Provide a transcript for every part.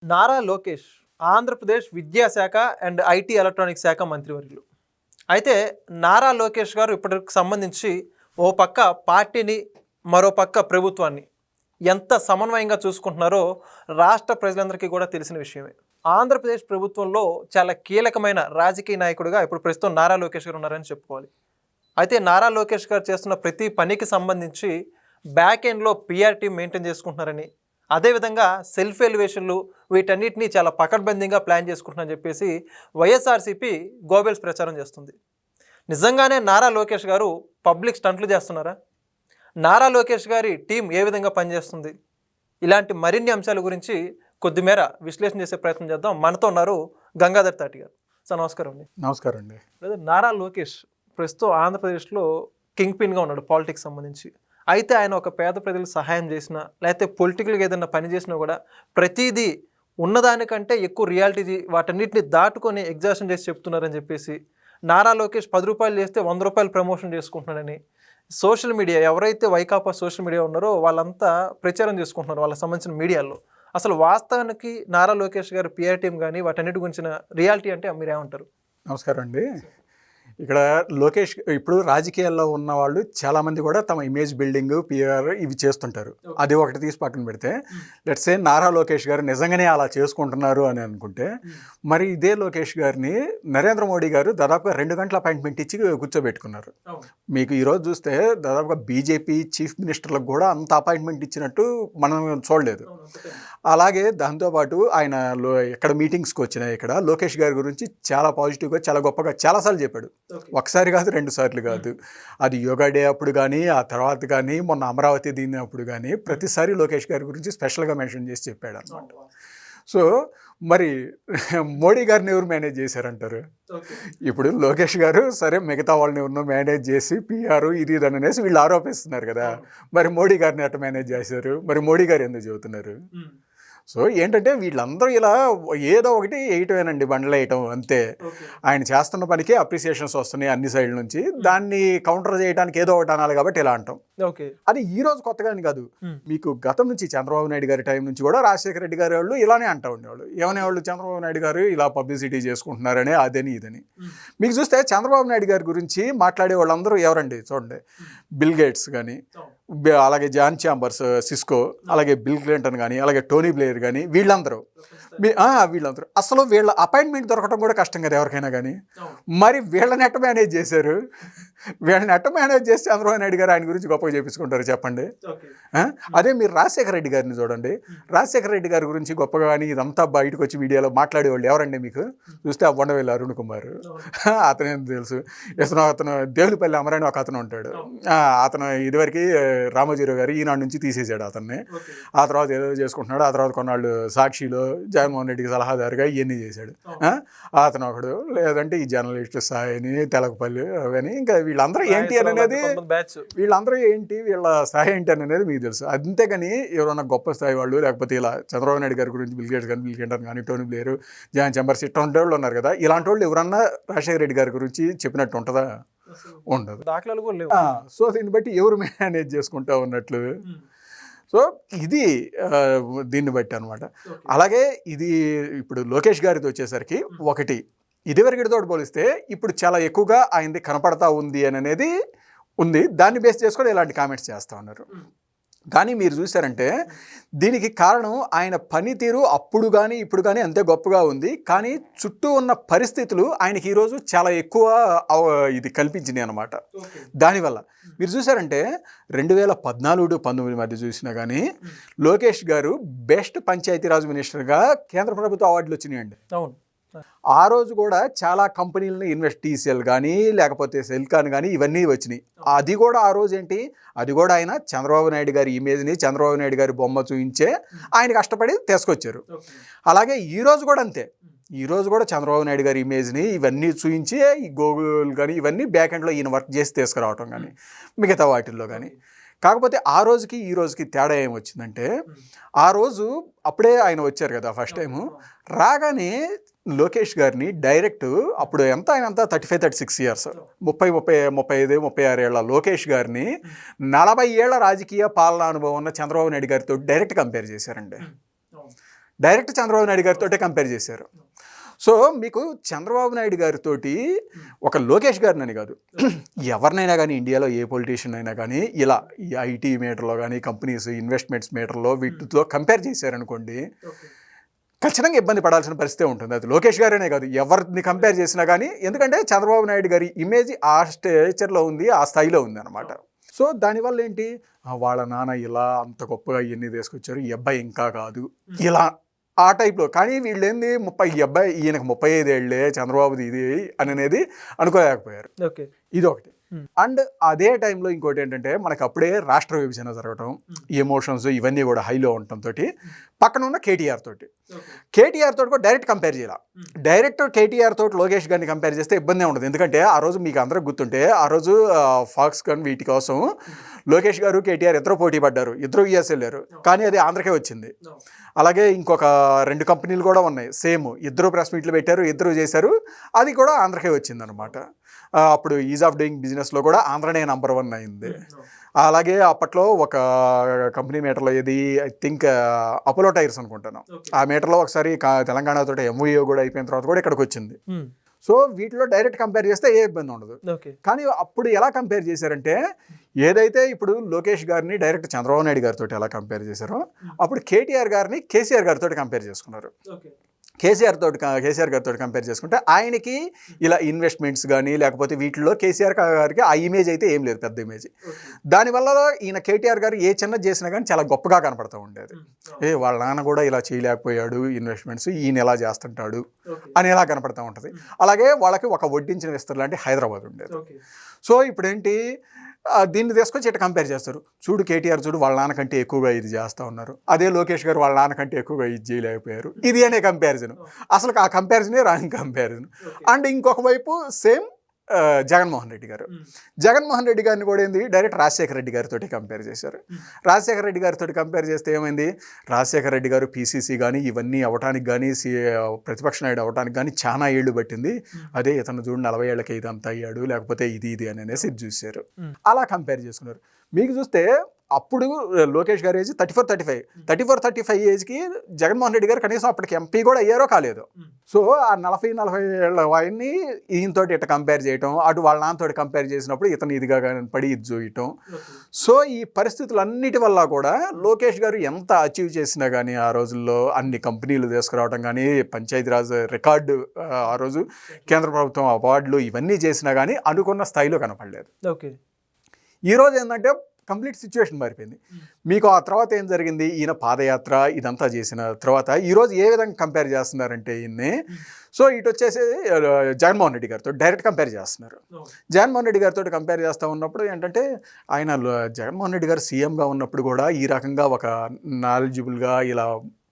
నారా లోకేష్ ఆంధ్రప్రదేశ్ విద్యాశాఖ and IT electronics శాఖ మంత్రివర్యులు. అయితే నారా లోకేష్ గారు ఇప్పటికి సంబంధించి ఓ పక్క పార్టీని, మరో పక్క ప్రభుత్వాన్ని ఎంత సమన్వయంగా చూసుకుంటున్నారో రాష్ట్ర ప్రజలందరికీ కూడా తెలిసిన విషయమే. ఆంధ్రప్రదేశ్ ప్రభుత్వంలో చాలా కీలకమైన రాజకీయ నాయకుడిగా ఇప్పుడు ప్రస్తుతం నారా లోకేష్ గారు ఉన్నారని చెప్పుకోవాలి. అయితే నారా లోకేష్ గారు చేస్తున్న ప్రతి పనికి సంబంధించి బ్యాక్ ఎండ్లో పిఆర్ టీమ్ మెయింటైన్ చేసుకుంటున్నారని, అదేవిధంగా సెల్ఫ్ ఎలివేషన్లు వీటన్నిటినీ చాలా పకడ్బందీగా ప్లాన్ చేసుకుంటున్నారని చెప్పేసి వైఎస్ఆర్సీపీ గోబెల్స్ ప్రచారం చేస్తుంది. నిజంగానే నారా లోకేష్ గారు పబ్లిక్ స్టంట్లు చేస్తున్నారా? నారా లోకేష్ గారి టీం ఏ విధంగా పనిచేస్తుంది? ఇలాంటి మరిన్ని అంశాల గురించి కొద్దిమేర విశ్లేషణ చేసే ప్రయత్నం చేద్దాం. మనతో ఉన్నారు గంగాధర్ తాటి గారు. సార్ నమస్కారం అండి. నమస్కారం అండి. నారా లోకేష్ ప్రస్తుతం ఆంధ్రప్రదేశ్లో కింగ్ పిన్గా ఉన్నాడు పాలిటిక్స్ సంబంధించి. అయితే ఆయన ఒక పేద ప్రజలకు సహాయం చేసినా, లేకపోతే పొలిటికల్గా ఏదైనా పని చేసినా కూడా ప్రతిదీ ఉన్నదానికంటే ఎక్కువ రియాలిటీ వాటన్నిటిని దాటుకొని ఎగ్జాషన్ చేసి చెప్తున్నారని చెప్పేసి, నారా లోకేష్ 10 రూపాయలు చేస్తే 100 రూపాయలు ప్రమోషన్ చేసుకుంటున్నాడని సోషల్ మీడియా, ఎవరైతే వైకాపా సోషల్ మీడియా ఉన్నారో వాళ్ళంతా ప్రచారం చేసుకుంటున్నారు వాళ్ళకి సంబంధించిన మీడియాలో. అసలు వాస్తవానికి నారా లోకేష్ గారు పిఆర్ టీం కానీ వాటన్నిటి గురించిన రియాలిటీ అంటే మీరేమంటారు? నమస్కారం అండి. ఇక్కడ లోకేష్ ఇప్పుడు రాజకీయాల్లో ఉన్న వాళ్ళు చాలామంది కూడా తమ ఇమేజ్ బిల్డింగ్, పిఆర్ ఇవి చేస్తుంటారు. అది ఒకటి తీసి పక్కన పెడితే, లెట్స్ సే నారా లోకేష్ గారు నిజంగానే అలా చేసుకుంటున్నారు అని అనుకుంటే, మరి ఇదే లోకేష్ గారిని నరేంద్ర మోడీ గారు దాదాపుగా 2 గంటల అపాయింట్మెంట్ ఇచ్చి కూర్చోబెట్టుకున్నారు. మీకు ఈరోజు చూస్తే దాదాపుగా బీజేపీ చీఫ్ మినిస్టర్లకు కూడా అంత అపాయింట్మెంట్ ఇచ్చినట్టు మనం చూడలేదు. అలాగే దాంతోపాటు ఆయన ఎక్కడ మీటింగ్స్కి వచ్చినా ఇక్కడ లోకేష్ గారి గురించి చాలా పాజిటివ్గా, చాలా గొప్పగా చాలాసార్లు చెప్పాడు. ఒకసారి కాదు, 2 సార్లు కాదు. అది యోగా డే అప్పుడు కానీ, ఆ తర్వాత కానీ, మొన్న అమరావతి దీని అప్పుడు కానీ ప్రతిసారి లోకేష్ గారి గురించి స్పెషల్గా మెన్షన్ చేసి చెప్పాడు అన్నమాట. సో మరి మోడీ గారిని ఎవరు మేనేజ్ చేశారంటారు? ఇప్పుడు లోకేష్ గారు సరే మిగతా వాళ్ళని ఎవరినో మేనేజ్ చేసి పిఆర్ ఇది అనేసి వీళ్ళు ఆరోపిస్తున్నారు కదా. మరి మోడీ గారిని ఎట్లా మేనేజ్ చేశారు? మరి మోడీ గారు ఎందుకు చెబుతున్నారు? సో ఏంటంటే వీళ్ళందరూ ఇలా ఏదో ఒకటి వేయటమేనండి, బండ్లు వేయటం అంతే. ఆయన చేస్తున్న పనికి అప్రిసియేషన్స్ వస్తున్నాయి అన్ని సైడ్ల నుంచి. దాన్ని కౌంటర్ చేయడానికి ఏదో ఒకటి అనాలి కాబట్టి ఇలా అంటాం. అది ఈ రోజు కొత్తగాని కాదు. మీకు గతం నుంచి చంద్రబాబు నాయుడు గారి టైం నుంచి కూడా రాజశేఖర రెడ్డి గారి వాళ్ళు ఇలానే అంటూ ఉండేవాళ్ళు. ఏమనేవాళ్ళు? చంద్రబాబు నాయుడు గారు ఇలా పబ్లిసిటీ చేసుకుంటున్నారని, అదని ఇదని. మీకు చూస్తే చంద్రబాబు నాయుడు గారి గురించి మాట్లాడే వాళ్ళందరూ ఎవరండి? చూడండి, బిల్ గేట్స్ కానీ, అలాగే జాన్ ఛాంబర్స్ సిస్కో, అలాగే బిల్ క్లింటన్ కానీ, అలాగే టోనీ బ్లేయర్ కానీ, వీళ్ళందరూ అసలు వీళ్ళ అపాయింట్మెంట్ దొరకడం కూడా కష్టం కదా ఎవరికైనా కానీ. మరి వీళ్ళని ఎట్ట మేనేజ్ చేశారు? వీళ్ళని ఎట్ట మేనేజ్ చేసి చంద్రబాబు నాయుడు గారు ఆయన గురించి గొప్పగా చేపించుకుంటారు చెప్పండి. అదే మీరు రాజశేఖర రెడ్డి గారిని చూడండి. రాజశేఖర రెడ్డి గారి గురించి గొప్పగా కానీ ఇదంతా బయటకు వచ్చి వీడియోలో మాట్లాడేవాళ్ళు ఎవరండి? మీకు చూస్తే ఆ బొండవేలు అరుణ్ కుమార్, అతనేం తెలుసు. అతను దేవులపల్లి అమరాని ఒక అతను ఉంటాడు. అతను ఇదివరకు రామోజీరావు గారు ఈనాడు నుంచి తీసేసాడు అతన్ని. ఆ తర్వాత ఏదో చేసుకుంటున్నాడు. ఆ తర్వాత కొన్నాళ్ళు సాక్షిలో జగన్మోహన్ రెడ్డికి సలహాదారుగా ఇవన్నీ చేశాడు. అతను ఒకడు. లేదంటే ఈ జర్నలిస్ట్ సాయని, తెలకపల్లి అవని, ఇంకా వీళ్ళందరూ ఏంటి అనేది, వీళ్ళ స్థాయి ఏంటి అనేది మీకు తెలుసు. అంతేగాని ఎవరన్నా గొప్ప స్థాయి వాళ్ళు, లేకపోతే ఇలా చంద్రబాబు నాయుడు గారి గురించి బిల్ గేట్స్ కానీ, బిల్ క్లింటన్ కానీ, టోనీ బ్లేయర్, జాన్ ఛాంబర్స్ ఇట్లాంటి వాళ్ళు ఉన్నారు కదా. ఇలాంటి వాళ్ళు ఎవరన్నా రాజశేఖర రెడ్డి గారి గురించి చెప్పినట్టు ఉంటుందా? ఉండదు. దాఖలాలు కూడా లేవు. సో దీన్ని బట్టి ఎవరు మేనేజ్ చేసుకుంటా ఉన్నట్లు. సో ఇది దీన్ని బట్టి అనమాట. అలాగే ఇది ఇప్పుడు లోకేష్ గారితో వచ్చేసరికి ఒకటి ఇదివరకటితో పోలిస్తే ఇప్పుడు చాలా ఎక్కువగా ఆయనది కనపడతా ఉంది అని అనేది ఉంది. దాన్ని బేస్ చేసుకొని ఇలాంటి కామెంట్స్ చేస్తూ ఉన్నారు. కానీ మీరు చూసారంటే దీనికి కారణం ఆయన పనితీరు అప్పుడు కానీ ఇప్పుడు కానీ అంతే గొప్పగా ఉంది. కానీ చుట్టూ ఉన్న పరిస్థితులు ఆయనకి ఈరోజు చాలా ఎక్కువ ఇది కల్పించినాయి అన్నమాట. దానివల్ల మీరు చూసారంటే 2014-19 మధ్య చూసినా కానీ లోకేష్ గారు బెస్ట్ పంచాయతీరాజ్ మినిస్టర్గా కేంద్ర ప్రభుత్వ అవార్డులు వచ్చినాయండి. అవును. ఆ రోజు కూడా చాలా కంపెనీలని టీసీఎల్ కానీ, లేకపోతే సెల్కాన్ కానీ ఇవన్నీ వచ్చినాయి. అది కూడా ఆ రోజు ఏంటి, అది కూడా ఆయన చంద్రబాబు నాయుడు గారి ఇమేజ్ని, చంద్రబాబు నాయుడు గారి బొమ్మ చూయించే ఆయన కష్టపడి తీసుకొచ్చారు. అలాగే ఈరోజు కూడా అంతే. ఈరోజు కూడా చంద్రబాబు నాయుడు గారి ఇమేజ్ని ఇవన్నీ చూయించి ఈ గూగుల్ కానీ ఇవన్నీ బ్యాక్ ఎండ్లో ఈయన వర్క్ చేసి తీసుకురావటం కానీ, మిగతా వాటిల్లో కానీ. కాకపోతే ఆ రోజుకి ఈ రోజుకి తేడా ఏమొచ్చిందంటే, ఆ రోజు అప్పుడే ఆయన వచ్చారు కదా ఫస్ట్ టైము. రాగానే లోకేష్ గారిని డైరెక్ట్ అప్పుడు ఆయన 35-36 ఇయర్స్, 35-36 ఏళ్ల లోకేష్ గారిని 40 ఏళ్ల రాజకీయ పాలనా అనుభవం ఉన్న చంద్రబాబు నాయుడు గారితో డైరెక్ట్ కంపేర్ చేశారండి. డైరెక్ట్ చంద్రబాబు నాయుడు గారితో కంపేర్ చేశారు. సో మీకు చంద్రబాబు నాయుడు గారితో ఒక లోకేష్ గారిని అని కాదు, ఎవరినైనా కానీ ఇండియాలో ఏ పొలిటీషియన్ అయినా కానీ ఇలా ఈ ఐటీ మీటర్లో కానీ కంపెనీస్ ఇన్వెస్ట్మెంట్స్ మీటర్లో వీటితో కంపేర్ చేశారనుకోండి, ఖచ్చితంగా ఇబ్బంది పడాల్సిన పరిస్థితి ఉంటుంది. అది లోకేష్ గారనే కాదు, ఎవరిని కంపేర్ చేసినా కానీ. ఎందుకంటే చంద్రబాబు నాయుడు గారి ఇమేజ్ ఆ స్టేచర్లో ఉంది, ఆ స్థాయిలో ఉంది అనమాట. సో దానివల్ల ఏంటి, వాళ్ళ నాన్న ఇలా అంత గొప్పగా ఇవన్నీ తీసుకొచ్చారు, ఈ అబ్బాయి ఇంకా కాదు ఇలా ఆ టైప్లో. కానీ వీళ్ళేంది ఈ అబ్బాయి ఈయనకు 35 ఏళ్ళే చంద్రబాబుది ఇది అనేది అనుకోలేకపోయారు. ఇది ఒకటి. అండ్ అదే టైంలో ఇంకోటి ఏంటంటే మనకు అప్పుడే రాష్ట్ర విభజన జరగటం, ఎమోషన్స్ ఇవన్నీ కూడా హైలో ఉండటంతో పక్కన ఉన్న కేటీఆర్ తోటి కూడా డైరెక్ట్ కంపేర్ చేయాలి. డైరెక్ట్ కేటీఆర్ తోటి లోకేష్ గారిని కంపేర్ చేస్తే ఇబ్బంది ఉండదు. ఎందుకంటే ఆ రోజు మీకు అందరూ గుర్తుంటే, ఆ రోజు ఫాక్స్కాన్ వీటి కోసం లోకేష్ గారు కేటీఆర్ ఇద్దరు పోటీ పడ్డారు, ఇద్దరు యూఎస్ వెళ్ళారు, కానీ అది ఆంధ్రకే వచ్చింది. అలాగే ఇంకొక 2 కంపెనీలు కూడా ఉన్నాయి సేమ్, ఇద్దరు ప్రెస్ మీట్లు పెట్టారు, ఇద్దరు చేశారు, అది కూడా ఆంధ్రకే వచ్చింది అనమాట. అప్పుడు ఈజ్ ఆఫ్ డూయింగ్ బిజినెస్లో కూడా ఆంధ్రనే నంబర్ 1 అయింది. అలాగే అప్పట్లో ఒక కంపెనీ మీటర్లో ఏది ఐ థింక్ అపోలో టైర్స్ అనుకుంటాను, ఆ మీటర్లో ఒకసారి తెలంగాణతో ఎంఓయూ కూడా అయిపోయిన తర్వాత కూడా ఇక్కడికి వచ్చింది. సో వీటిలో డైరెక్ట్ కంపేర్ చేస్తే ఏ ఇబ్బంది ఉండదు. కానీ అప్పుడు ఎలా కంపేర్ చేశారంటే, ఏదైతే ఇప్పుడు లోకేష్ గారిని డైరెక్ట్ చంద్రబాబు నాయుడు గారితో ఎలా కంపేర్ చేశారో, అప్పుడు కేటీఆర్ గారిని కేసీఆర్ గారితో కంపేర్ చేసుకున్నారు. కేసీఆర్ గారితో కంపేర్ చేసుకుంటే ఆయనకి ఇలా ఇన్వెస్ట్మెంట్స్ కానీ లేకపోతే వీటిల్లో కేసీఆర్ గారికి ఆ ఇమేజ్ అయితే ఏం లేదు, పెద్ద ఇమేజ్. దానివల్ల ఈయన కేటీఆర్ గారు ఏ చిన్న చేసినా కానీ చాలా గొప్పగా కనపడుతూ ఉండేది. వాళ్ళ నాన్న కూడా ఇలా చేయలేకపోయాడు ఇన్వెస్ట్మెంట్స్, ఈయన ఎలా చేస్తుంటాడు అని ఎలా కనపడుతూ ఉంటుంది. అలాగే వాళ్ళకి ఒక వడ్డించిన విస్తరణ లాంటి హైదరాబాద్ ఉండేది. సో ఇప్పుడేంటి, దీన్ని తీసుకొచ్చి ఇట్లా కంపేర్ చేస్తారు. చూడు కేటీఆర్ చూడు వాళ్ళ నాన్నకంటే ఎక్కువగా ఇది చేస్తూ ఉన్నారు, అదే లోకేష్ గారు వాళ్ళ నాన్నకంటే ఎక్కువగా ఇది చేయలేకపోయారు, ఇది అనే కంపారిజన్. అసలు ఆ కంపారిజనే రాంగ్ కంపారిజన్. అండ్ ఇంకొక వైపు సేమ్ జగన్మోహన్ రెడ్డి గారిని కూడా ఏంది డైరెక్ట్ రాజశేఖర రెడ్డి గారితో కంపేర్ చేశారు. రాజశేఖర రెడ్డి గారితో కంపేర్ చేస్తే ఏమైంది, రాజశేఖర రెడ్డి గారు పీసీసీ కానీ ఇవన్నీ అవ్వటానికి కానీ ప్రతిపక్ష నాయుడు అవ్వటానికి కానీ చాలా ఏళ్ళు పట్టింది, అదే ఇతను చూడు 40 ఏళ్ళకి ఇదంతా అయ్యాడు, లేకపోతే ఇది అనేసి ఇది చూశారు. అలా కంపేర్ చేసుకున్నారు. మీకు చూస్తే అప్పుడు లోకేష్ గారి ఏజ్ 34-35 ఏజ్కి జగన్మోహన్ రెడ్డి గారు కనీసం అప్పటికి ఎంపీ కూడా అయ్యారో కాలేదు. సో ఆ 40 ఏళ్ళ వాయిని ఈయనతో ఇట్లా కంపేర్ చేయటం, అటు వాళ్ళ నాన్నతో కంపేర్ చేసినప్పుడు ఇతను ఇదిగా పడి ఇది చూయటం. సో ఈ పరిస్థితులన్నిటి వల్ల కూడా లోకేష్ గారు ఎంత అచీవ్ చేసినా కానీ, ఆ రోజుల్లో అన్ని కంపెనీలు తీసుకురావడం కానీ, పంచాయతీరాజ్ రికార్డు, ఆ రోజు కేంద్ర ప్రభుత్వం అవార్డులు ఇవన్నీ చేసినా కానీ అనుకున్న స్థాయిలో కనపడలేదు. ఈరోజు ఏంటంటే కంప్లీట్ సిచ్యువేషన్ మారిపోయింది. మీకు ఆ తర్వాత ఏం జరిగింది, ఈయన పాదయాత్ర ఇదంతా చేసిన తర్వాత ఈరోజు ఏ విధంగా కంపేర్ చేస్తున్నారంటే ఈయన్ని, సో ఇటు వచ్చేసి జగన్మోహన్ రెడ్డి గారితో డైరెక్ట్ కంపేర్ చేస్తున్నారు. జగన్మోహన్ రెడ్డి గారితో కంపేర్ చేస్తూ ఉన్నప్పుడు ఏంటంటే, ఆయన జగన్మోహన్ రెడ్డి గారు సీఎంగా ఉన్నప్పుడు కూడా ఈ రకంగా ఒక నాలెడ్జబుల్గా ఇలా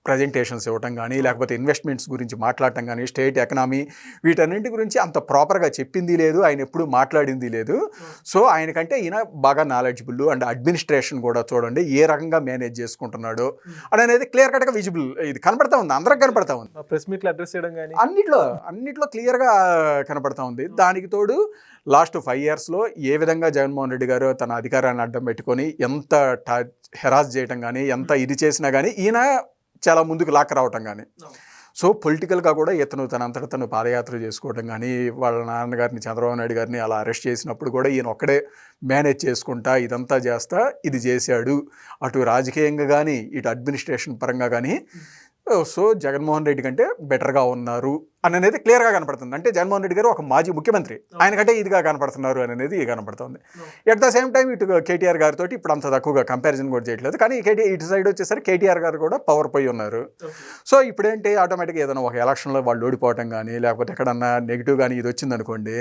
ప్రజెంటేషన్స్ ఇవ్వటం కానీ, లేకపోతే ఇన్వెస్ట్మెంట్స్ గురించి మాట్లాడటం కానీ, స్టేట్ ఎకనామీ వీటన్నింటి గురించి అంత ప్రాపర్గా చెప్పింది లేదు, ఆయన ఎప్పుడు మాట్లాడింది లేదు. సో ఆయనకంటే ఈయన బాగా నాలెడ్జబుల్. అండ్ అడ్మినిస్ట్రేషన్ కూడా చూడండి ఏ రకంగా మేనేజ్ చేసుకుంటున్నాడు అనేది క్లియర్ కట్గా విజిబుల్, ఇది కనపడతా ఉంది, అందరికి కనపడతా ఉంది. ప్రెస్ మీట్లో అడ్రస్ చేయడం కానీ అన్నిట్లో క్లియర్గా కనపడతా ఉంది. దానికి తోడు లాస్ట్ 5 ఇయర్స్లో ఏ విధంగా జగన్మోహన్ రెడ్డి గారు తన అధికారాన్ని అడ్డం పెట్టుకొని ఎంత హెరాస్ చేయటం కానీ, ఎంత ఇది చేసినా కానీ ఈయన చాలా ముందుకు లాక్ రావటం కానీ. సో పొలిటికల్గా కూడా ఇతను తనంతట తను పాదయాత్ర చేసుకోవడం కానీ, వాళ్ళ నాన్నగారిని చంద్రబాబు నాయుడు గారిని అలా అరెస్ట్ చేసినప్పుడు కూడా ఈయన ఒక్కడే మేనేజ్ చేసుకుంటా ఇదంతా చేస్తా ఇది చేశాడు. అటు రాజకీయంగా కానీ, ఇటు అడ్మినిస్ట్రేషన్ పరంగా కానీ. సో జగన్మోహన్ రెడ్డి కంటే బెటర్గా ఉన్నారు అనేది క్లియర్గా కనపడుతుంది. అంటే జగన్మోహన్ రెడ్డి గారు ఒక మాజీ ముఖ్యమంత్రి, ఆయనకంటే ఇదిగా కనపడుతున్నారు అనేది కనపడుతుంది. ఎట్ ద సేమ్ టైం ఇటు కేటీఆర్ గారితో ఇప్పుడు అంత తక్కువగా కంపారిజన్ కూడా చేయట్లేదు. కానీ ఇటు సైడ్ వచ్చేసరికి కేటీఆర్ గారు కూడా పవర్ పోయి ఉన్నారు. సో ఇప్పుడేంటి ఆటోమేటిక్గా ఏదైనా ఒక ఎలక్షన్లో వాళ్ళు ఓడిపోవటం కానీ, లేకపోతే ఎక్కడన్నా నెగిటివ్ కానీ ఇది వచ్చిందనుకోండి,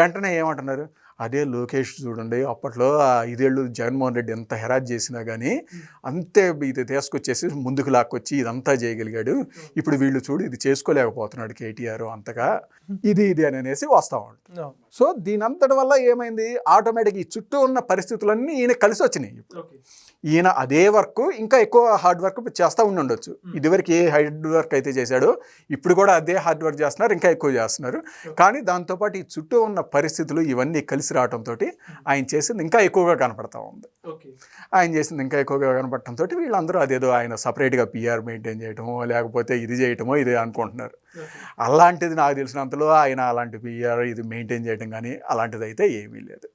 వెంటనే ఏమంటున్నారు, అదే లోకేష్ చూడండి అప్పట్లో 5 ఏళ్ళు జగన్మోహన్ రెడ్డి ఎంత హెరాజ్ చేసినా కానీ అంతే ఇది తీసుకొచ్చేసి ముందుకు లాక్కొచ్చి ఇదంతా చేయగలిగాడు, ఇప్పుడు వీళ్ళు చూడు ఇది చేసుకోలేకపోతున్నాడు కేటీఆర్ అంతగా, ఇది అనేసి వస్తూ ఉంటాం. సో దీనంతటి వల్ల ఏమైంది, ఆటోమేటిక్ ఈ చుట్టూ ఉన్న పరిస్థితులన్నీ ఈయన కలిసి వచ్చినాయి. ఈయన అదే వర్క్ ఇంకా ఎక్కువ హార్డ్ వర్క్ చేస్తూ ఉండొచ్చు. ఇదివరకు ఏ హార్డ్ వర్క్ అయితే చేశాడో ఇప్పుడు కూడా అదే హార్డ్ వర్క్ చేస్తున్నారు, ఇంకా ఎక్కువ చేస్తున్నారు. కానీ దాంతోపాటు ఈ చుట్టూ ఉన్న పరిస్థితులు ఇవన్నీ కలిసి కలిసి రావడంతో ఆయన చేసింది ఇంకా ఎక్కువగా కనపడతా ఉంది. ఆయన చేసింది ఇంకా ఎక్కువగా కనపడటంతో వీళ్ళందరూ అదేదో ఆయన సపరేట్గా పిఆర్ మెయింటైన్ చేయటమో లేకపోతే ఇది చేయటమో ఇది అనుకుంటున్నారు. అలాంటిది నాకు తెలిసినంతలో ఆయన అలాంటి పిఆర్ ఇది మెయింటైన్ చేయడం కానీ అలాంటిది అయితే ఏమీ లేదు.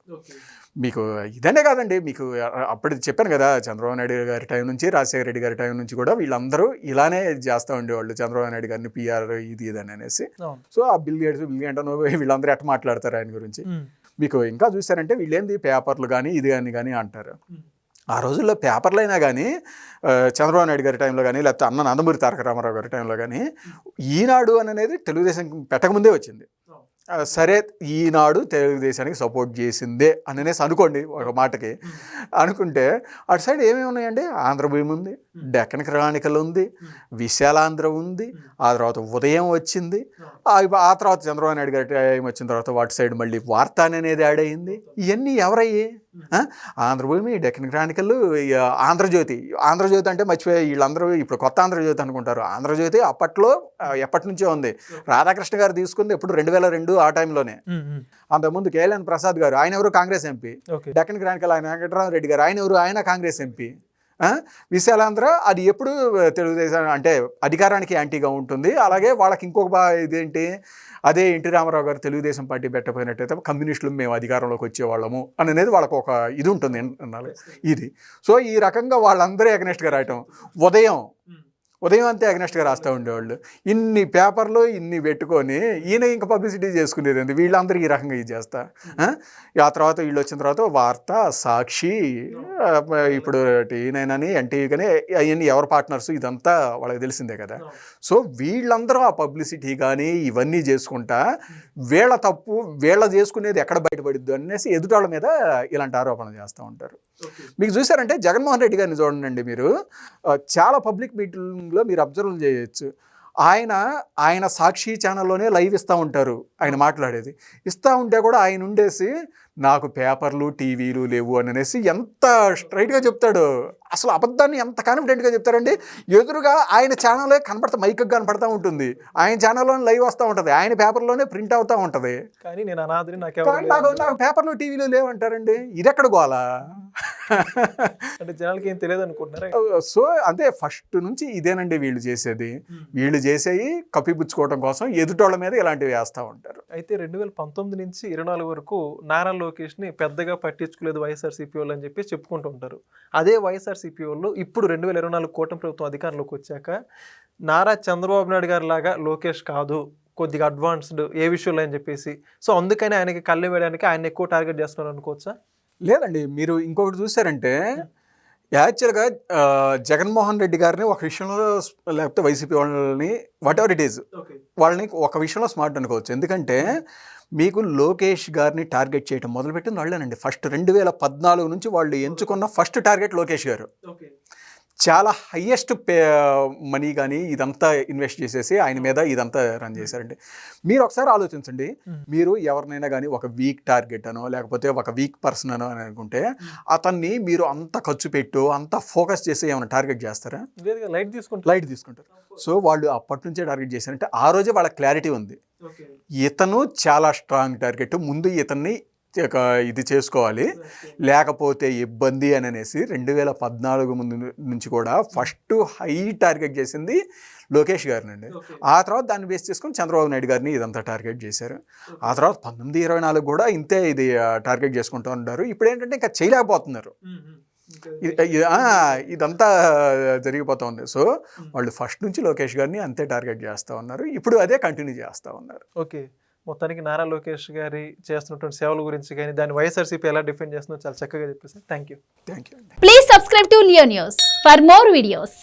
మీకు ఇదనే కాదండి, మీకు అప్పుడు చెప్పాను కదా, చంద్రబాబు నాయుడు గారి టైం నుంచి రాజశేఖర రెడ్డి గారి టైం నుంచి కూడా వీళ్ళందరూ ఇలానే చేస్తూ ఉండేవాళ్ళు, చంద్రబాబు నాయుడు గారిని పిఆర్ ఇది అని అనేసి. సో ఆ బిల్ గేట్స్ వీళ్ళందరూ ఎట్లా మాట్లాడతారు ఆయన గురించి. మీకు ఇంకా చూసారంటే వీళ్ళేంది పేపర్లు కానీ ఇది కానీ అంటారు. ఆ రోజుల్లో పేపర్లు అయినా కానీ చంద్రబాబు నాయుడు గారి టైంలో కానీ లేకపోతే అన్న నందమూరి తారక రామారావు గారి టైంలో కానీ ఈనాడు అనేది తెలుగుదేశం పెట్టకముందే వచ్చింది. సరే ఈనాడు తెలుగుదేశానికి సపోర్ట్ చేసిందే అనేసి అనుకోండి ఒక మాటకి. అనుకుంటే అటు సైడ్ ఏమేమి ఉన్నాయండి, ఆంధ్రభూమి ఉంది, డెక్కన్ క్రానికల్ ఉంది, విశాలాంధ్ర ఉంది, ఆ తర్వాత ఉదయం వచ్చింది, ఆ తర్వాత చంద్రబాబు నాయుడు గారి టైం వచ్చిన తర్వాత వాటి సైడ్ మళ్ళీ వార్త అనేది యాడ్ అయ్యింది. ఇవన్నీ ఎవరయ్యి? ఆంధ్రభూమి, డెక్కన్ క్రానికల్, ఆంధ్రజ్యోతి. ఆంధ్రజ్యోతి అంటే మర్చిపోయి వీళ్ళందరూ ఇప్పుడు కొత్త ఆంధ్రజ్యోతి అనుకుంటారు. ఆంధ్రజ్యోతి అప్పట్లో ఎప్పటి నుంచో ఉంది. రాధాకృష్ణ గారు తీసుకుంది ఎప్పుడు 2002 ఆ టైంలోనే. అంతకుముందు కేఎల్ఎన్ ప్రసాద్ గారు, ఆయన ఎవరు కాంగ్రెస్ ఎంపీ. డెక్కన్ క్రానికల్ ఆయన వెంకటరామరెడ్డి గారు, ఆయన ఎవరు, ఆయన కాంగ్రెస్ ఎంపీ. విశాలాంధ్ర అది ఎప్పుడు తెలుగుదేశం అంటే అధికారానికి యాంటీగా ఉంటుంది. అలాగే వాళ్ళకి ఇంకొక ఇదేంటి, అదే ఎన్టీ రామారావు గారు తెలుగుదేశం పార్టీ పెట్టపోయినట్టయితే కమ్యూనిస్టులు మేము అధికారంలోకి వచ్చేవాళ్ళము అనేది వాళ్ళకు ఒక ఇది ఉంటుంది ఇది. సో ఈ రకంగా వాళ్ళందరూ అగనెస్ట్గా రాయటం. ఉదయం అంతే అగ్నెస్ట్గా రాస్తూ ఉండేవాళ్ళు. ఇన్ని పేపర్లు ఇన్ని పెట్టుకొని ఈయన ఇంకా పబ్లిసిటీ చేసుకునేది ఏంది, వీళ్ళందరూ ఈ రకంగా ఇది చేస్తా. ఆ తర్వాత వీళ్ళు వచ్చిన తర్వాత వార్త, సాక్షి, ఇప్పుడు టీనైనని ఎన్టీవీ కానీ అవన్నీ ఎవరు పార్ట్నర్స్ ఇదంతా వాళ్ళకి తెలిసిందే కదా. సో వీళ్ళందరూ ఆ పబ్లిసిటీ కానీ ఇవన్నీ చేసుకుంటా వీళ్ళ తప్పు వీళ్ళ చేసుకునేది ఎక్కడ బయటపడిద్దు అనేసి ఎదుటాళ్ళ మీద ఇలాంటి ఆరోపణలు చేస్తూ ఉంటారు. మీకు చూసారంటే జగన్మోహన్ రెడ్డి గారిని చూడండి, మీరు చాలా పబ్లిక్ మీటింగ్లో మీరు అబ్జర్వ్ చేయొచ్చు. ఆయన సాక్షి ఛానల్లోనే లైవ్ ఇస్తూ ఉంటారు. ఆయన మాట్లాడేది ఇస్తూ ఉంటే కూడా ఆయన ఉండేసి నాకు పేపర్లు టీవీలు లేవు అని అనేసి ఎంత స్ట్రైట్గా చెప్తాడు. అసలు అబద్ధాన్ని ఎంత కాన్ఫిడెంట్గా చెప్తారండి. ఎదురుగా ఆయన ఛానలే మైక్ కనపడతా ఉంటుంది, ఆయన ఛానల్లోనే లైవ్ వస్తూ ఉంటుంది, ఆయన పేపర్లోనే ప్రింట్ అవుతూ ఉంటుంది. కానీ నేను అనాథని, నాకు పేపర్లు టీవీలు లేవంటారండి. ఇది ఎక్కడ గోలా అంటే జనాలకి ఏం తెలియదు అనుకుంటున్నారా? సో అంటే ఫస్ట్ నుంచి ఇదేనండి వీళ్ళు చేసేది. వీళ్ళు చేసేవి కప్పిపుచ్చుకోవడం కోసం ఎదుటోళ్ళ మీద ఇలాంటివి వేస్తూ ఉంటారు. అయితే 2019 నుంచి 24 వరకు నారా లోకేష్ని పెద్దగా పట్టించుకోలేదు వైఎస్ఆర్సీపీ వాళ్ళు అని చెప్పి చెప్పుకుంటూ ఉంటారు. అదే వైఎస్ఆర్సీపీ వాళ్ళు ఇప్పుడు 2024 కూటమి ప్రభుత్వం అధికారంలోకి వచ్చాక నారా చంద్రబాబు నాయుడు గారి లాగా లోకేష్ కాదు, కొద్దిగా అడ్వాన్స్డ్ ఏ విషయంలో అని చెప్పేసి, సో అందుకని ఆయనకి కళ్ళు వేయడానికి ఆయన ఎక్కువ టార్గెట్ చేస్తున్నారు అనుకోవచ్చా? లేదండి, మీరు ఇంకొకటి చూసారంటే యాక్చువల్గా జగన్మోహన్ రెడ్డి గారిని ఒక విషయంలో లేకపోతే వైసీపీ వాళ్ళని వాట్ ఎవర్ ఇట్ ఈజ్ వాళ్ళని ఒక విషయంలో స్మార్ట్ అనుకోవచ్చు. ఎందుకంటే మీకు లోకేష్ గారిని టార్గెట్ చేయడం మొదలుపెట్టింది వాళ్ళేనండి. ఫస్ట్ 2014 నుంచి వాళ్ళు ఎంచుకున్న ఫస్ట్ టార్గెట్ లోకేష్ గారు. చాలా హయ్యెస్ట్ మనీ కానీ ఇదంతా ఇన్వెస్ట్ చేసేసి ఆయన మీద ఇదంతా రన్ చేశారండి. మీరు ఒకసారి ఆలోచించండి, మీరు ఎవరినైనా కానీ ఒక వీక్ టార్గెట్ అనో లేకపోతే ఒక వీక్ పర్సన్ అనో అని అనుకుంటే అతన్ని మీరు అంత ఖర్చు పెట్టు అంత ఫోకస్ చేసి ఏమైనా టార్గెట్ చేస్తారా? లైట్ తీసుకుంటారు. సో వాళ్ళు అప్పటి నుంచే టార్గెట్ చేశారంటే ఆ రోజే వాళ్ళ క్లారిటీ ఉంది, ఇతను చాలా స్ట్రాంగ్ టార్గెట్, ముందు ఇతన్ని ఇది చేసుకోవాలి లేకపోతే ఇబ్బంది అని అనేసి 2014 ముందు నుంచి కూడా ఫస్ట్ హై టార్గెట్ చేసింది లోకేష్ గారినండి. ఆ తర్వాత దాన్ని బేస్ చేసుకుని చంద్రబాబు నాయుడు గారిని ఇదంతా టార్గెట్ చేశారు. ఆ తర్వాత 19-24 కూడా ఇంతే ఇది టార్గెట్ చేసుకుంటూ ఉంటారు. ఇప్పుడు ఏంటంటే ఇంకా చేయలేకపోతున్నారు, ఇదంతా జరిగిపోతూ ఉంది. సో వాళ్ళు ఫస్ట్ నుంచి లోకేష్ గారిని అంతే టార్గెట్ చేస్తూ ఉన్నారు, ఇప్పుడు అదే కంటిన్యూ చేస్తూ ఉన్నారు. ఓకే, మొత్తానికి నారా లోకేష్ గారి చేస్తున్నటువంటి సేవల గురించి కానీ దాన్ని వైఎస్ఆర్సీపీ ఎలా డిఫెండ్ చేస్తుందో చాలా చక్కగా చెప్పేసి thank you. Please subscribe to Leo news for more videos.